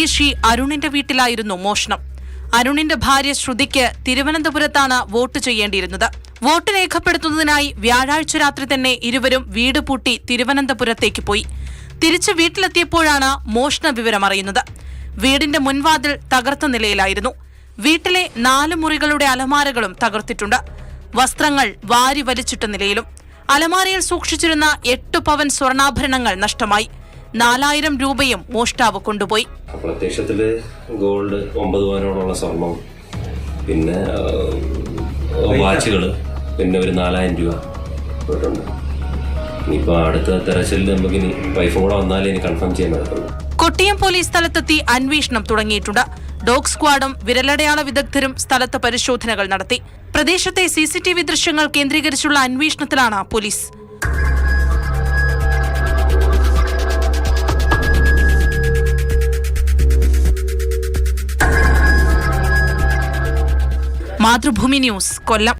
സ്വദേശി അരുണിന്റെ വീട്ടിലായിരുന്നു മോഷണം. അരുണിന്റെ ഭാര്യ ശ്രുതിക്ക് തിരുവനന്തപുരത്താണ് വോട്ട് ചെയ്യേണ്ടിയിരുന്നത്. വോട്ട് രേഖപ്പെടുത്തുന്നതിനായി വ്യാഴാഴ്ച രാത്രി തന്നെ ഇരുവരും വീട് പൂട്ടി തിരുവനന്തപുരത്തേക്ക് പോയി. തിരിച്ച് വീട്ടിലെത്തിയപ്പോഴാണ് മോഷണ വിവരം അറിയുന്നത്. വീടിന്റെ മുൻവാതിൽ തകർത്ത നിലയിലായിരുന്നു. വീട്ടിലെ 4 മുറികളുടെ അലമാരകളും തകർത്തിട്ടുണ്ട്. വസ്ത്രങ്ങൾ വാരി വലിച്ചിട്ട നിലയിലും. അലമാരയിൽ സൂക്ഷിച്ചിരുന്ന 8 പവൻ സ്വർണ്ണാഭരണങ്ങൾ നഷ്ടമായി. 4000 രൂപയും മോഷ്ടാവ് കൊണ്ടുപോയി. പ്രത്യക്ഷത്തില് ഗോൾഡ് 9 പവനോളമുള്ള സ്വർണം, പിന്നെ വാച്ചുകള്, പിന്നെ ഒരു 4000 രൂപ പോയിട്ടുണ്ട്. ഇനിയിപ്പോ അടുത്ത തെരച്ചിലിൽ നമുക്ക് ഇനി വൈഫും കൂടെ വന്നാലേ ഇനി കൺഫേം ചെയ്യാൻ പറ്റുള്ളൂ. കൊട്ടിയം പോലീസ് സ്ഥലത്തെത്തി അന്വേഷണം തുടങ്ങിയിട്ടുണ്ട്. ഡോഗ് സ്ക്വാഡും വിരലടയാള വിദഗ്ധരും സ്ഥലത്ത് പരിശോധനകൾ നടത്തി. പ്രദേശത്തെ CCTV ദൃശ്യങ്ങൾ കേന്ദ്രീകരിച്ചുള്ള അന്വേഷണത്തിലാണ് പോലീസ്. മാതൃഭൂമി ന്യൂസ്, കൊല്ലം.